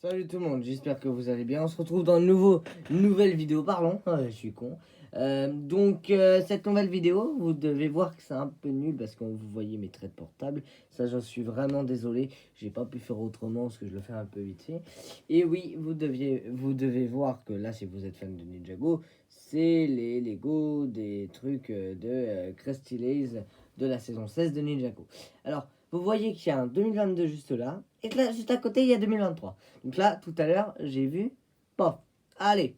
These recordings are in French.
Salut tout le monde, j'espère que vous allez bien. On se retrouve dans une nouvelle vidéo, pardon, je suis con. Cette nouvelle vidéo, vous devez voir que c'est un peu nul parce que vous voyez mes traits de portable. Ça, j'en suis vraiment désolé. J'ai pas pu faire autrement parce que je le fais un peu vite fait. Et oui, vous devez voir que là, si vous êtes fan de Ninjago, c'est les Lego des trucs de Krusty Lays de la saison 16 de Ninjago. Alors, vous voyez qu'il y a un 2022 juste là, et que là, juste à côté, il y a 2023. Donc là, tout à l'heure, j'ai vu, pof, allez,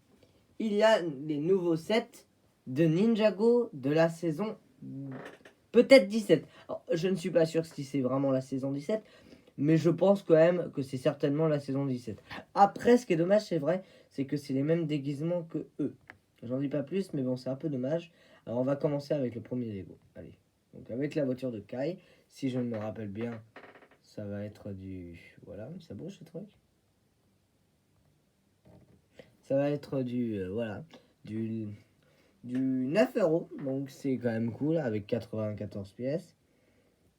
il y a les nouveaux sets de Ninjago de la saison peut-être 17. Alors, je ne suis pas sûr si c'est vraiment la saison 17, mais je pense quand même que c'est certainement la saison 17. Après, ce qui est dommage, c'est vrai, c'est que c'est les mêmes déguisements que eux. J'en dis pas plus, mais bon, c'est un peu dommage. Alors, on va commencer avec le premier Lego. Allez, donc avec la voiture de Kai, si je me rappelle bien, ça va être du... Voilà, ça bouge ce truc. Ça va être voilà, du, du 9 euros. Donc c'est quand même cool avec 94 pièces.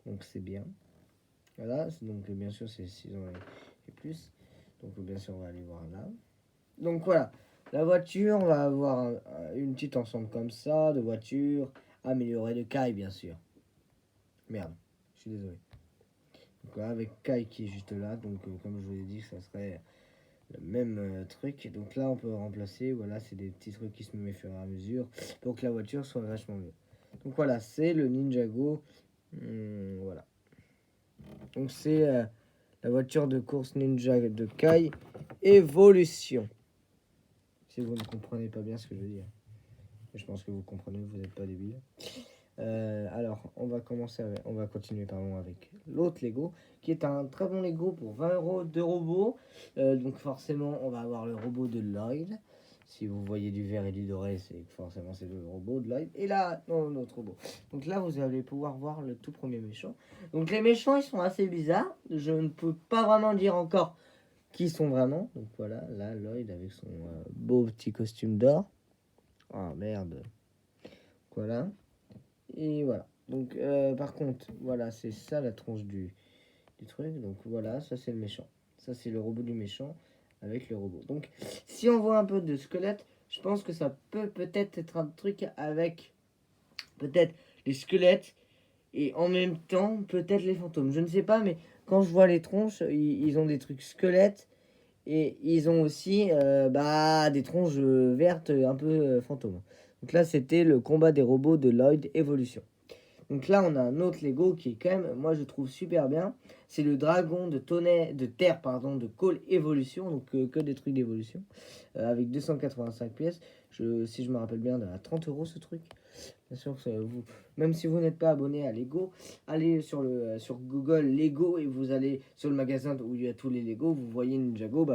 Donc c'est bien. Voilà, donc bien sûr c'est 6 ans et plus. Donc bien sûr on va aller voir là. Donc voilà, la voiture, on va avoir une petite ensemble comme ça de voitures améliorée de Kai bien sûr. Merde, je suis désolé. Donc voilà, avec Kai qui est juste là. Donc comme je vous l'ai dit, ça serait le même truc. Donc là, on peut remplacer. Voilà, c'est des petits trucs qui se mettent au fur et à mesure pour que la voiture soit vachement mieux. Donc voilà, c'est le Ninjago. Voilà. Donc c'est la voiture de course Ninja de Kai Evolution. Si vous ne comprenez pas bien ce que je veux dire. Je pense que vous comprenez, vous n'êtes pas débile. Alors, on va continuer pardon, avec l'autre Lego, qui est un très bon Lego pour 20 euros de robot. Donc forcément, on va avoir le robot de Lloyd. Si vous voyez du vert et du doré, c'est forcément c'est le robot de Lloyd. Et là, non, notre robot. Donc là, vous allez pouvoir voir le tout premier méchant. Donc les méchants, ils sont assez bizarres. Je ne peux pas vraiment dire encore qui sont vraiment. Donc voilà, là, Lloyd avec son beau petit costume d'or. Ah merde. Voilà. Et voilà. Donc, par contre, voilà, c'est ça la tronche du truc. Donc, voilà, ça c'est le méchant. Ça c'est le robot du méchant avec le robot. Donc, si on voit un peu de squelette, je pense que ça peut peut-être être un truc avec peut-être les squelettes et en même temps peut-être les fantômes. Je ne sais pas, mais quand je vois les tronches, ils ont des trucs squelettes et ils ont aussi des tronches vertes un peu fantômes. Donc là, c'était le combat des robots de Lloyd Evolution. Donc là, on a un autre Lego qui est quand même, moi je trouve super bien. C'est le dragon de terre, pardon, de Call Evolution, donc que des trucs d'évolution, avec 285 pièces. Si je me rappelle bien, à 30 euros ce truc. Bien sûr, même si vous n'êtes pas abonné à Lego, allez sur Google Lego et vous allez sur le magasin où il y a tous les Lego, vous voyez Ninjago,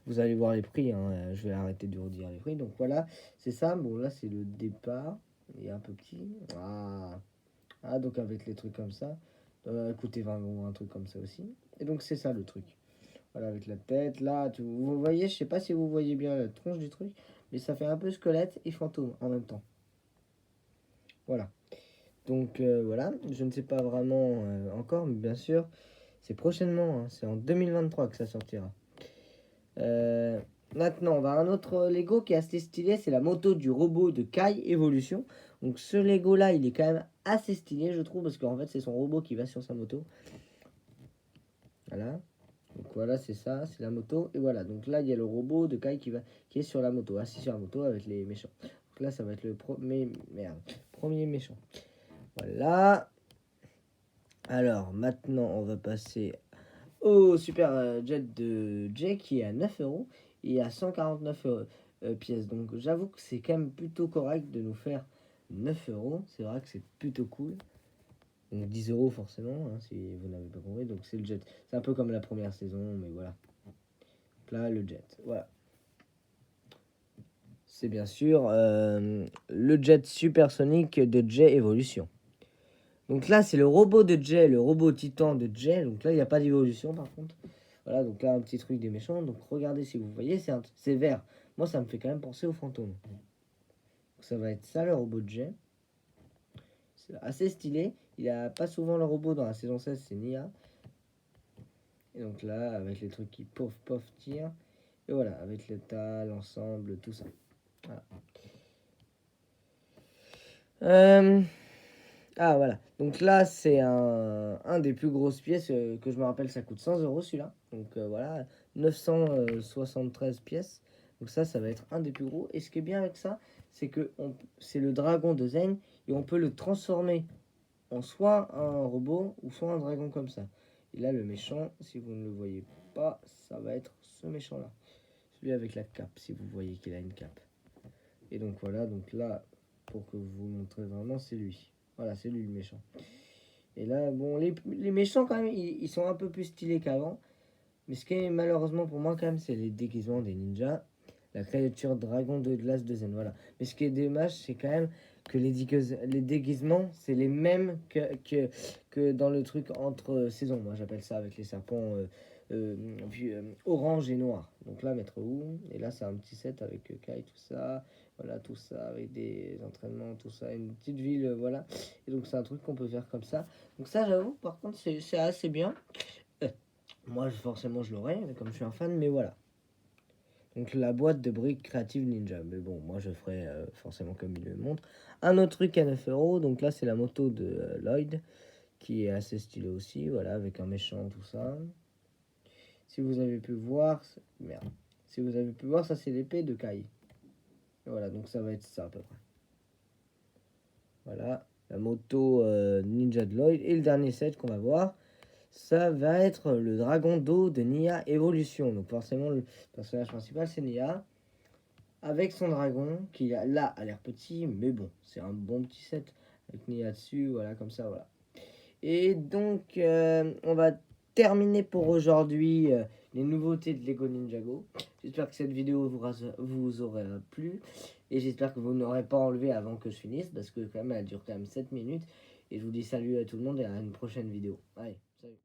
vous allez voir les prix. Hein. Je vais arrêter de vous dire les prix. Donc voilà, c'est ça. Bon, là, c'est le départ. Il est un peu petit. Donc avec les trucs comme ça, coûter 20 euros, un truc comme ça aussi. Et donc c'est ça le truc. Voilà, avec la tête, là, vous voyez, je sais pas si vous voyez bien la tronche du truc, mais ça fait un peu squelette et fantôme en même temps. Voilà. Donc voilà, je ne sais pas vraiment encore, mais bien sûr, c'est prochainement, hein, c'est en 2023 que ça sortira. Euh, Maintenant, on va à un autre Lego qui est assez stylé, c'est la moto du robot de Kai Evolution. Donc ce Lego là, il est quand même assez stylé, je trouve, parce qu'en fait, c'est son robot qui va sur sa moto. Voilà. Donc voilà, c'est ça, c'est la moto. Et voilà, donc là, il y a le robot de Kai qui est sur la moto, assis sur la moto avec les méchants. Donc là, ça va être le premier méchant. Voilà. Alors, maintenant, on va passer au super jet de Jay qui est à 9 euros et à 149 pièces. Donc, j'avoue que c'est quand même plutôt correct de nous faire 9 euros. C'est vrai que c'est plutôt cool. Donc, 10 euros forcément, hein, si vous n'avez pas compris. Donc, c'est le jet. C'est un peu comme la première saison, mais voilà. Donc là, le jet. Voilà. C'est bien sûr le jet supersonique de Jay Evolution. Donc là, c'est le robot de Jay, le robot titan de Jay. Donc là, il n'y a pas d'évolution par contre. Voilà, donc là, un petit truc des méchants. Donc regardez si vous voyez, c'est vert. Moi, ça me fait quand même penser aux fantômes. Donc, ça va être ça, le robot de Jay. C'est assez stylé. Il n'y a pas souvent le robot dans la saison 16, c'est Nia. Et donc là, avec les trucs qui pof tirent. Et voilà, avec l'état, l'ensemble, tout ça. Voilà. Ah voilà, donc là c'est un des plus grosses pièces que je me rappelle, ça coûte 100 euros celui-là. Donc voilà, 973 pièces. Donc ça va être un des plus gros. Et ce qui est bien avec ça, c'est que c'est le dragon de Zen et on peut le transformer en soit un robot ou soit un dragon comme ça. Et là le méchant, si vous ne le voyez pas, ça va être ce méchant-là. Celui avec la cape, si vous voyez qu'il a une cape. Et donc voilà, donc là, pour que vous montrez vraiment, c'est lui. Voilà, c'est lui le méchant. Et là, bon, les méchants quand même, ils sont un peu plus stylés qu'avant. Mais ce qui est malheureusement pour moi quand même, c'est les déguisements des ninjas. La créature dragon de glace de Zen, voilà. Mais ce qui est dommage, c'est quand même que les déguisements, c'est les mêmes que dans le truc entre saisons. Moi, j'appelle ça avec les serpents orange et noir. Donc là, mettre où? Et là, c'est un petit set avec Kai, tout ça. Voilà, tout ça, avec des entraînements, tout ça. Une petite ville, voilà. Et donc, c'est un truc qu'on peut faire comme ça. Donc ça, j'avoue, par contre, c'est assez bien. Moi, forcément, je l'aurais, comme je suis un fan, mais voilà. Donc la boîte de briques Creative Ninja. Mais bon, moi je ferai forcément comme il le montre. Un autre truc à 9 euros. Donc là, c'est la moto de Lloyd, qui est assez stylée aussi. Voilà, avec un méchant, tout ça. Si vous avez pu voir... Merde. Si vous avez pu voir, ça c'est l'épée de Kai. Voilà, donc ça va être ça à peu près. Voilà, la moto Ninja de Lloyd. Et le dernier set qu'on va voir, ça va être le dragon d'eau de Nia Evolution. Donc forcément, le personnage principal, c'est Nia. Avec son dragon, qui là a l'air petit, mais bon, c'est un bon petit set. Avec Nia dessus, voilà, comme ça, voilà. Et donc, on va terminer pour aujourd'hui les nouveautés de Lego Ninjago. J'espère que cette vidéo vous aura plu. Et j'espère que vous n'aurez pas enlevé avant que je finisse, parce que quand même, elle dure quand même 7 minutes. Et je vous dis salut à tout le monde et à une prochaine vidéo. Allez.